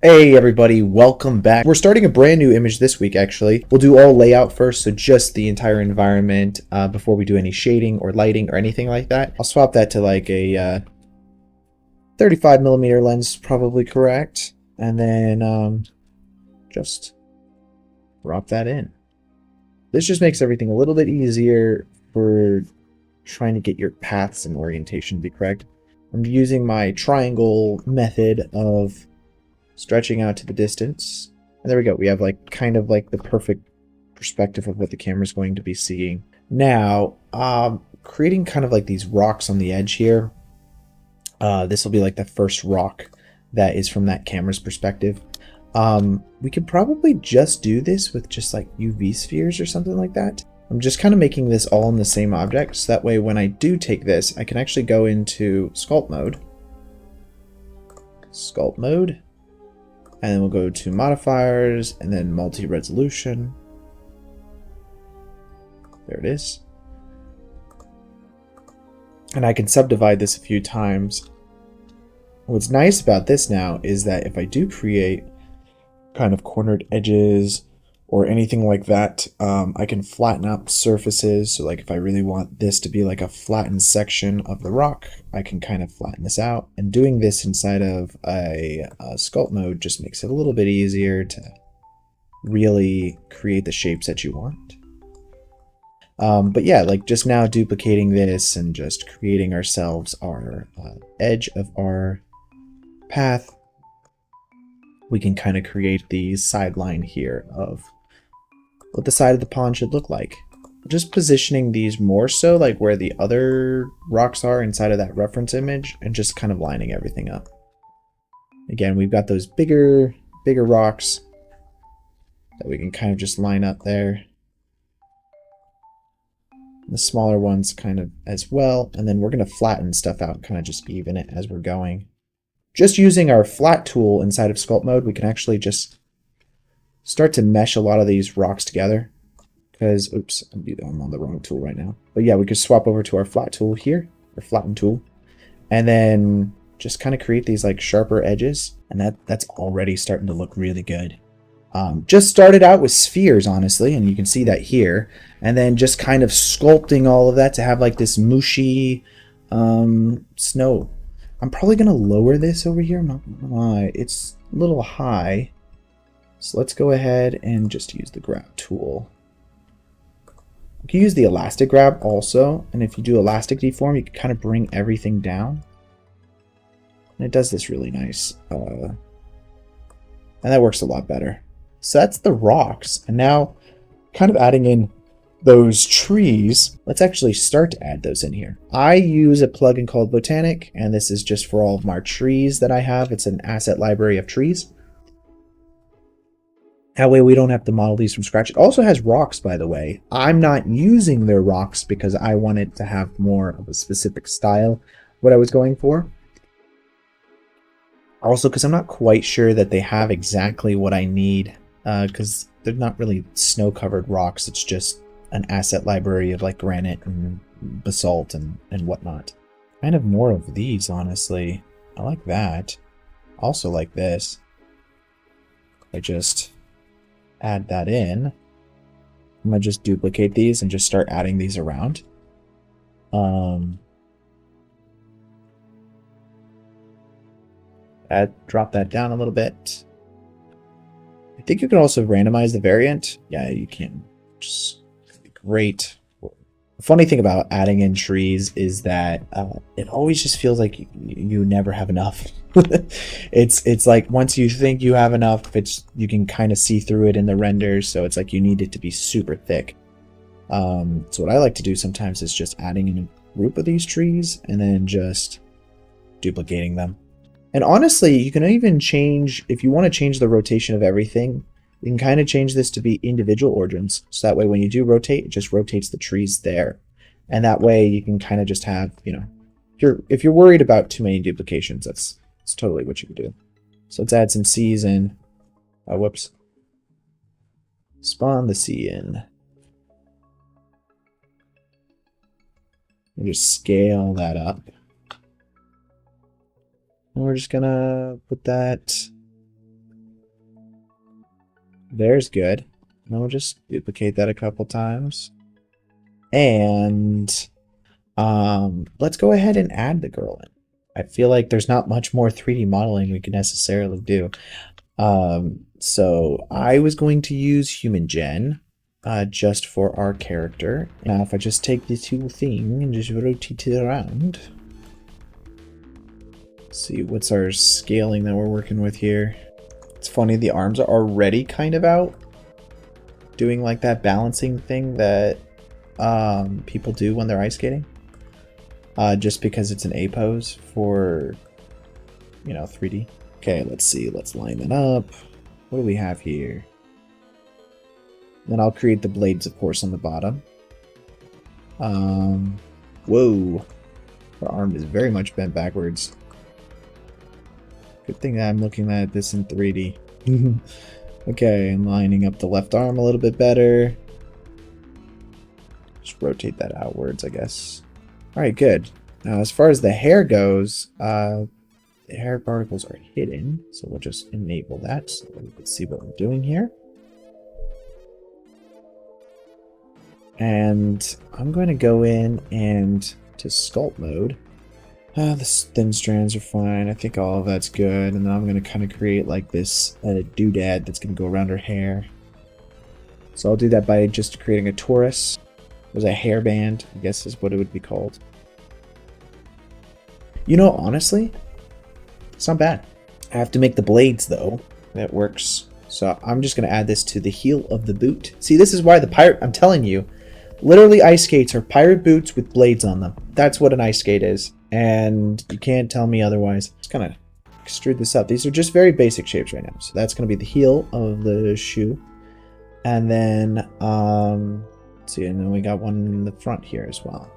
Hey everybody, welcome back. We're starting a brand new image this week actually. We'll do all layout first, so just the entire environment before we do any shading or lighting or anything like that. I'll swap that to like a 35mm lens, probably correct. And then just drop that in. This just makes everything a little bit easier for trying to get your paths and orientation to be correct. I'm using my triangle method of stretching out to the distance. And there we go. We have like kind of like the perfect perspective of what the camera is going to be seeing. Now, creating kind of like these rocks on the edge here. This will be like the first rock that is from that camera's perspective. We could probably just do this with just like UV spheres or something like that. I'm just kind of making this all in the same object, so that way when I do take this, I can actually go into sculpt mode. Sculpt mode. And then we'll go to modifiers and then multi-resolution. There it is. And I can subdivide this a few times. What's nice about this now is that if I do create kind of cornered edges or anything like that, I can flatten up surfaces. So like if I really want this to be like a flattened section of the rock, I can kind of flatten this out. And doing this inside of a sculpt mode just makes it a little bit easier to really create the shapes that you want. But yeah, like just now duplicating this and just creating ourselves our edge of our path, we can kind of create the sideline here of what the side of the pond should look like. Just positioning these more so like where the other rocks are inside of that reference image and just kind of lining everything up. Again, we've got those bigger rocks that we can kind of just line up there. The smaller ones kind of as well. And then we're going to flatten stuff out, kind of just even it as we're going. Just using our flat tool inside of sculpt mode, we can actually just start to mesh a lot of these rocks together. Because, oops, I'm on the wrong tool right now. But yeah, we could swap over to our flat tool here, or flatten tool. And then just kind of create these like sharper edges. And that's already starting to look really good. Just started out with spheres, honestly, and you can see that here. And then just kind of sculpting all of that to have like this mushy snow. I'm probably going to lower this over here. I'm not going to lie. It's a little high. So let's go ahead and just use the grab tool. You can use the elastic grab also. And if you do elastic deform, you can kind of bring everything down. And it does this really nice. And that works a lot better. So that's the rocks. And now kind of adding in those trees, let's actually start to add those in here. I use a plugin called Botanic, and this is just for all of my trees that I have. It's an asset library of trees. That way we don't have to model these from scratch. It also has rocks, by the way. I'm not using their rocks because I wanted to have more of a specific style, what I was going for. Also because I'm not quite sure that they have exactly what I need, because they're not really snow-covered rocks. It's just an asset library of like granite and basalt and whatnot. Kind of more of these, honestly. I like that. Also like this. I just add that in. I'm gonna just duplicate these and just start adding these around. Drop that down a little bit. I think you can also randomize the variant. Yeah, you can. Just great. The funny thing about adding in trees is that it always just feels like you never have enough. It's like once you think you have enough, you can kind of see through it in the renders, so it's like you need it to be super thick. So what I like to do sometimes is just adding in a group of these trees and then just duplicating them. And honestly, you can even change, if you want to change the rotation of everything, you can kind of change this to be individual origins. So that way when you do rotate, it just rotates the trees there. And that way you can kind of just have, you know, if you're worried about too many duplications, that's totally what you can do. So let's add some C's in. Whoops. Spawn the C in. And just scale that up. And we're just gonna put that There's good. And we'll just duplicate that a couple times. And let's go ahead and add the girl in. I feel like there's not much more 3D modeling we can necessarily do. So I was going to use human gen just for our character. Now if I just take this whole thing and just rotate it around. See what's our scaling that we're working with here. It's funny, the arms are already kind of out, doing like that balancing thing that people do when they're ice skating. Just because it's an A pose for, you know, 3D. Okay, let's see. Let's line that up. What do we have here? Then I'll create the blades, of course, on the bottom. Whoa. Our arm is very much bent backwards. Good thing that I'm looking at this in 3D. Okay, I'm lining up the left arm a little bit better. Just rotate that outwards, I guess. Alright, good. Now, as far as the hair goes, the hair particles are hidden, so we'll just enable that so that we can see what we're doing here. And I'm going to go in and to sculpt mode. The thin strands are fine. I think all of that's good. And then I'm going to kind of create like this doodad that's going to go around her hair. So I'll do that by just creating a torus. There's a hairband, I guess is what it would be called. You know, honestly, it's not bad. I have to make the blades though. That works. So I'm just going to add this to the heel of the boot. See, this is why the pirate, I'm telling you, literally ice skates are pirate boots with blades on them. That's what an ice skate is. And you can't tell me otherwise. Just kind of extrude this up. These are just very basic shapes right now. So that's going to be the heel of the shoe. And then, let's see, and then we got one in the front here as well.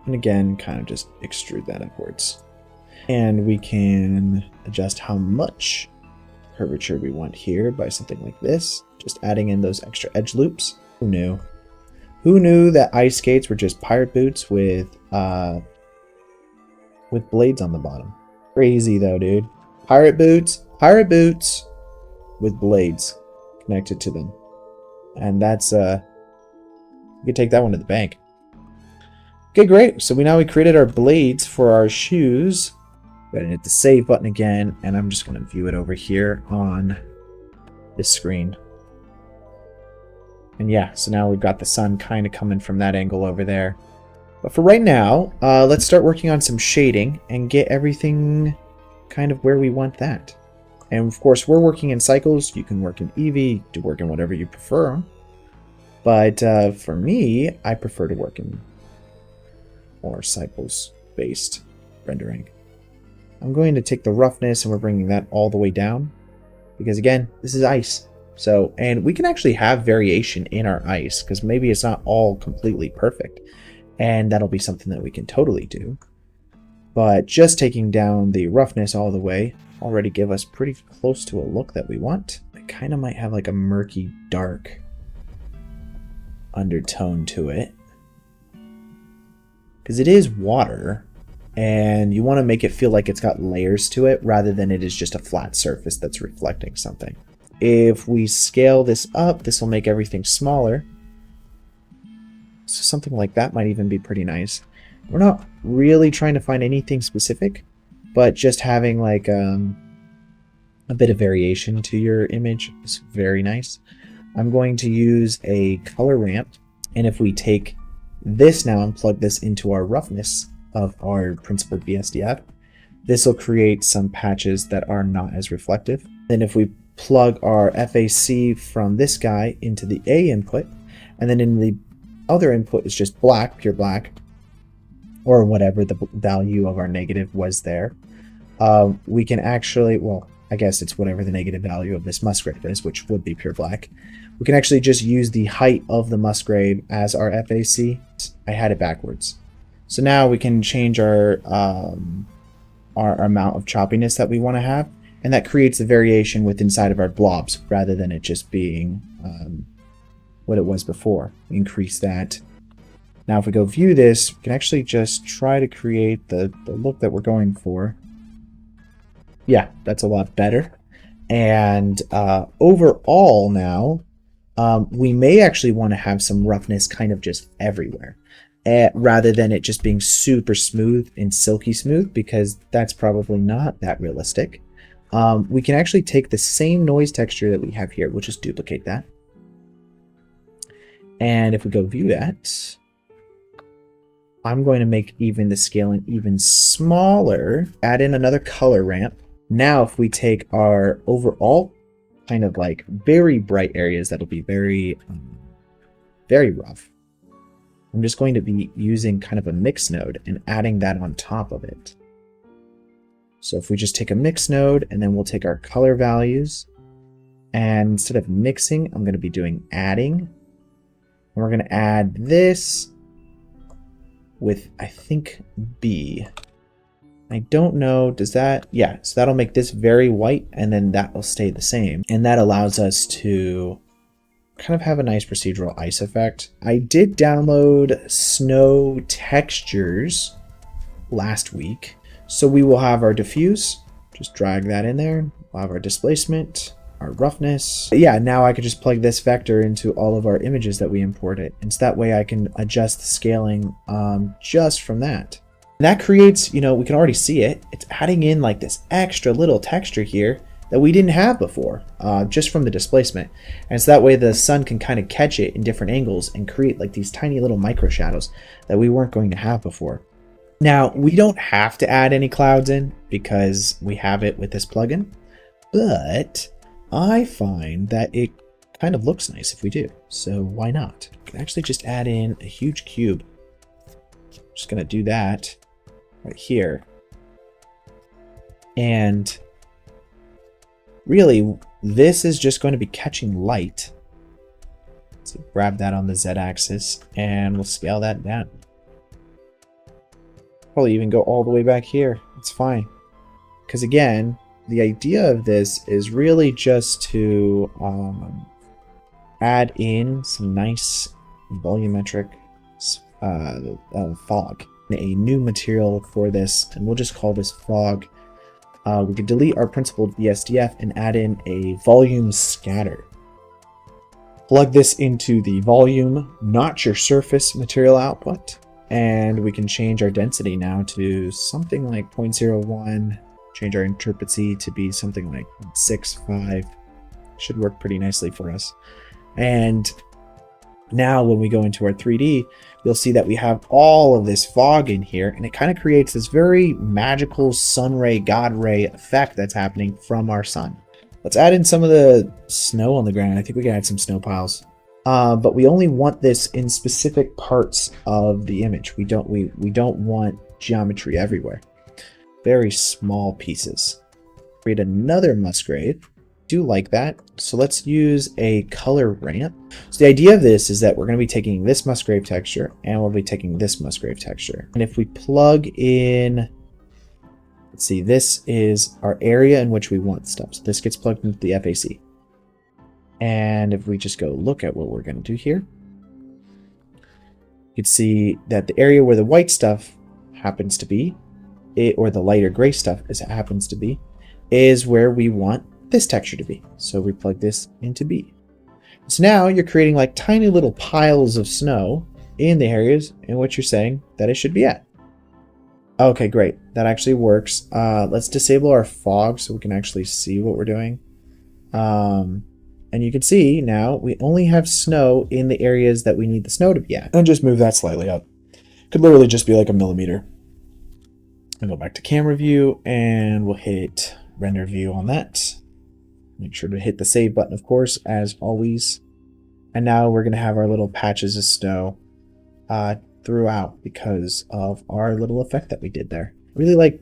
And again, kind of just extrude that upwards. And we can adjust how much curvature we want here by something like this. Just adding in those extra edge loops. Who knew? Who knew that ice skates were just pirate boots with blades on the bottom? Crazy though, dude. Pirate boots with blades connected to them. And that's you can take that one to the bank. Okay, great. So we created our blades for our shoes. Go ahead and hit the save button again, and I'm just going to view it over here on this screen. And yeah, so now we've got the sun kind of coming from that angle over there. But for right now, let's start working on some shading and get everything kind of where we want that. And of course, we're working in cycles. You can work in Eevee, to work in whatever you prefer. But for me, I prefer to work in more cycles-based rendering. I'm going to take the roughness and we're bringing that all the way down. Because again, this is ice. So, and we can actually have variation in our ice, because maybe it's not all completely perfect. And that'll be something that we can totally do. But just taking down the roughness all the way already give us pretty close to a look that we want. It kind of might have like a murky, dark undertone to it. Because it is water, and you want to make it feel like it's got layers to it rather than it is just a flat surface that's reflecting something. If we scale this up, this will make everything smaller. So something like that might even be pretty nice. We're not really trying to find anything specific, but just having like a bit of variation to your image is very nice. I'm going to use a color ramp, and if we take this now and plug this into our roughness of our principled BSDF, this will create some patches that are not as reflective. Then if we plug our FAC from this guy into the A input, and then in the other input is just black, pure black, or whatever the value of our negative was there, we can actually, well, I guess it's whatever the negative value of this Musgrave is, which would be pure black. We can actually just use the height of the Musgrave as our FAC. I had it backwards. So now we can change our amount of choppiness that we want to have, and that creates a variation with inside of our blobs rather than it just being what it was before. Increase that Now if we go view this, we can actually just try to create the look that we're going for. Yeah, that's a lot better. And overall now, we may actually want to have some roughness kind of just everywhere, rather than it just being super smooth and silky smooth, because that's probably not that realistic. We can actually take the same noise texture that we have here. We'll just duplicate that. And if we go view that, I'm going to make even the scaling even smaller, add in another color ramp. Now, if we take our overall kind of like very bright areas, that'll be very, very rough. I'm just going to be using kind of a mix node and adding that on top of it. So if we just take a mix node and then we'll take our color values, and instead of mixing, I'm going to be doing adding. And we're going to add this with, I think, B. I don't know, does that, yeah, so that'll make this very white, and then that will stay the same. And that allows us to kind of have a nice procedural ice effect. I did download snow textures last week. So we will have our diffuse, just drag that in there. We'll have our displacement, our roughness. But yeah, now I could just plug this vector into all of our images that we imported. And so that way I can adjust the scaling just from that. And that creates, you know, we can already see it. It's adding in like this extra little texture here that we didn't have before, just from the displacement. And so that way the sun can kind of catch it in different angles and create like these tiny little micro shadows that we weren't going to have before. Now, we don't have to add any clouds in because we have it with this plugin, but I find that it kind of looks nice if we do. So why not? We can actually just add in a huge cube. Just gonna do that right here. And really, this is just going to be catching light. So grab that on the Z-axis and we'll scale that down. Probably even go all the way back here. It's fine. Because again, the idea of this is really just to add in some nice volumetric fog. A new material for this, and we'll just call this fog. We could delete our principled BSDF and add in a volume scatter. Plug this into the volume, not your surface material output. And we can change our density now to something like 0.01. Change our interpretancy to be something like 0.65. Should work pretty nicely for us. And now when we go into our 3D, you'll see that we have all of this fog in here, and it kind of creates this very magical sun ray, god ray effect that's happening from our sun. Let's add in some of the snow on the ground. I think we can add some snow piles. But we only want this in specific parts of the image. We don't want geometry everywhere. Very small pieces. Create another Musgrave. Do like that. So let's use a color ramp. So the idea of this is that we're going to be taking this Musgrave texture and we'll be taking this Musgrave texture. And if we plug in, let's see, this is our area in which we want stuff. So this gets plugged into the FAC. And if we just go look at what we're going to do here, you can see that the area where the white stuff happens to be, or the lighter gray stuff happens to be, is where we want this texture to be. So we plug this into B. So now you're creating like tiny little piles of snow in the areas in which you're saying that it should be at. Okay, great. That actually works. Let's disable our fog so we can actually see what we're doing. And you can see now we only have snow in the areas that we need the snow to be at. And just move that slightly up. Could literally just be like a millimeter. And go back to camera view and we'll hit render view on that. Make sure to hit the save button, of course, as always. And now we're going to have our little patches of snow throughout because of our little effect that we did there. I really like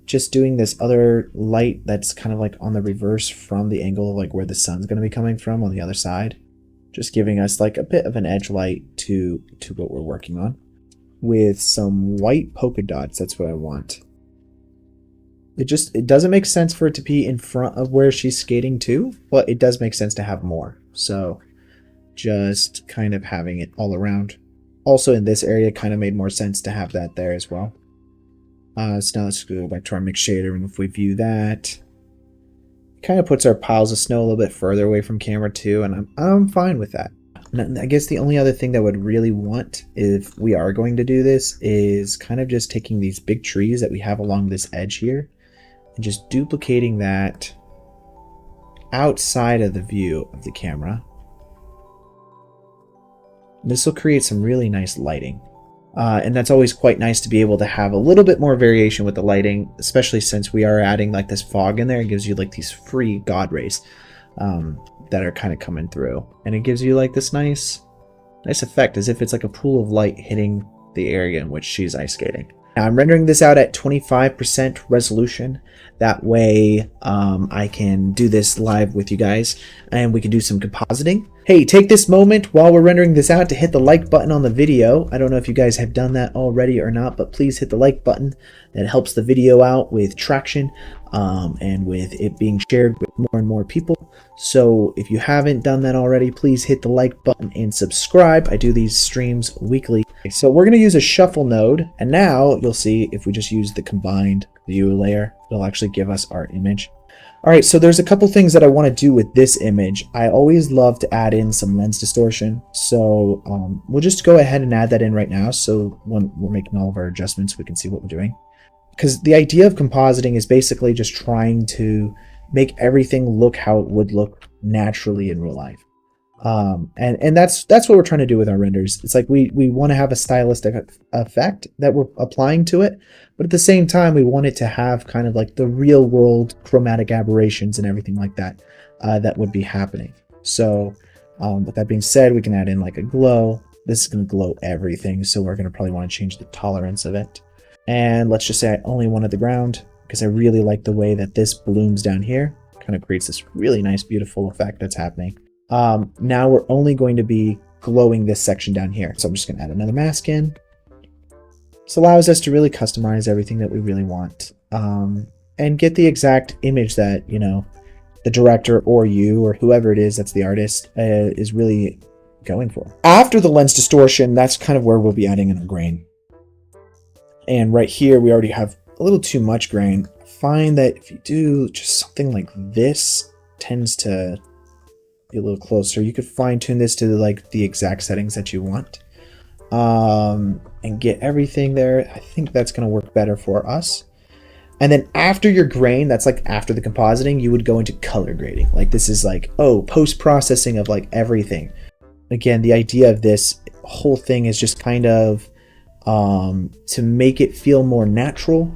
just doing this other light that's kind of like on the reverse from the angle of like where the sun's going to be coming from on the other side. Just giving us like a bit of an edge light to what we're working on. With some white polka dots, that's what I want. It doesn't make sense for it to be in front of where she's skating to, but it does make sense to have more. So just kind of having it all around. also in this area kind of made more sense to have that there as well. So now let's go back to our mix shader, and if we view that, it kind of puts our piles of snow a little bit further away from camera too, and I'm fine with that. And I guess the only other thing that I would really want, if we are going to do this, is kind of just taking these big trees that we have along this edge here and just duplicating that outside of the view of the camera. This will create some really nice lighting. And that's always quite nice to be able to have a little bit more variation with the lighting, especially since we are adding like this fog in there. It gives you like these free God rays that are kind of coming through, and it gives you like this nice effect as if it's like a pool of light hitting the area in which she's ice skating. Now I'm rendering this out at 25% resolution. That way I can do this live with you guys and we can do some compositing. Hey, take this moment while we're rendering this out to hit the like button on the video. I don't know if you guys have done that already or not, but please hit the like button. That helps the video out with traction and with it being shared with more and more people. So if you haven't done that already, please hit the like button and subscribe. I do these streams weekly. So we're going to use a shuffle node, and now you'll see if we just use the combined view layer, it'll actually give us our image. All right, so there's a couple things that I want to do with this image. I always love to add in some lens distortion, so we'll just go ahead and add that in right now, so when we're making all of our adjustments we can see what we're doing. Because the idea of compositing is basically just trying to make everything look how it would look naturally in real life. And that's what we're trying to do with our renders. It's like we want to have a stylistic effect that we're applying to it, but at the same time we want it to have kind of like the real world chromatic aberrations and everything like that that would be happening. So with that being said, we can add in like a glow. This is going to glow everything, so we're going to probably want to change the tolerance of it. And let's just say I only wanted the ground because I really like the way that this blooms down here. Kind of creates this really nice beautiful effect that's happening. Now we're only going to be glowing this section down here. So I'm just going to add another mask in. This allows us to really customize everything that we really want and get the exact image that, you know, the director or you or whoever it is that's the artist is really going for. After the lens distortion, that's kind of where we'll be adding in a grain. And right here, we already have a little too much grain. I find that if you do just something like this, tends to be a little closer. You could fine tune this to like the exact settings that you want and get everything there. I think that's going to work better for us. And then after your grain, that's like after the compositing, you would go into color grading. Like this is like, oh, post-processing of like everything. Again, the idea of this whole thing is just kind of to make it feel more natural,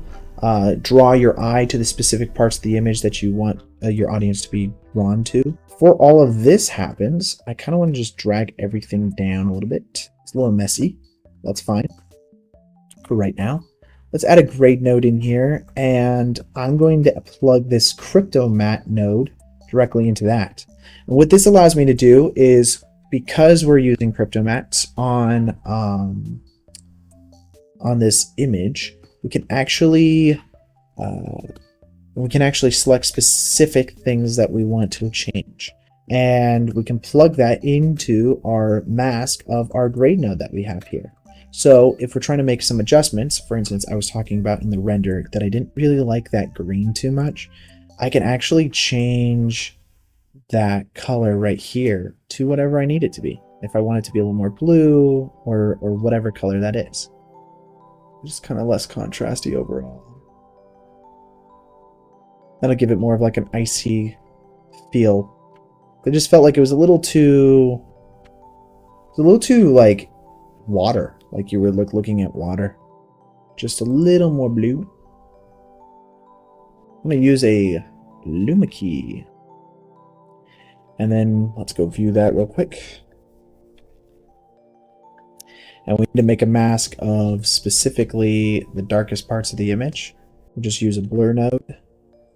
draw your eye to the specific parts of the image that you want your audience to be drawn to. Before all of this happens, I kind of want to just drag everything down a little bit. It's a little messy. That's fine for right now. Let's add a grade node in here, and I'm going to plug this crypto mat node directly into that. And what this allows me to do is, because we're using crypto mats on this image, we can actually select specific things that we want to change, and we can plug that into our mask of our grade node that we have here. So if we're trying to make some adjustments, for instance, I was talking about in the render that I didn't really like that green too much, I can actually change that color right here to whatever I need it to be. If I want it to be a little more blue or whatever color that is. Just kind of less contrasty overall. That'll give it more of like an icy feel. I just felt like it was a little too like water, like you were looking at water. Just a little more blue. I'm going to use a Luma key. And then let's go view that real quick. And we need to make a mask of specifically the darkest parts of the image. We'll just use a blur node.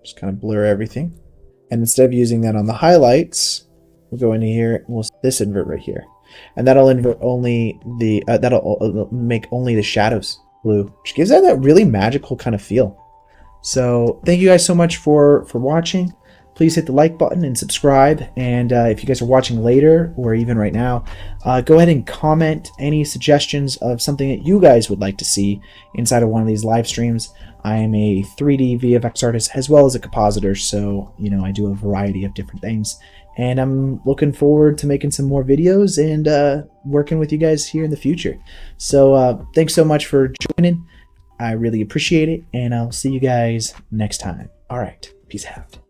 Just kind of blur everything. And instead of using that on the highlights, we'll go into here and we'll this invert right here. And that'll invert only the that'll make only the shadows blue, which gives that really magical kind of feel. So thank you guys so much for watching. Please please hit the like button and subscribe. And if you guys are watching later or even right now, go ahead and comment any suggestions of something that you guys would like to see inside of one of these live streams. I am a 3D VFX artist as well as a compositor, so I do a variety of different things. And I'm looking forward to making some more videos and working with you guys here in the future. So thanks so much for joining. I really appreciate it, and I'll see you guys next time. All right, peace out.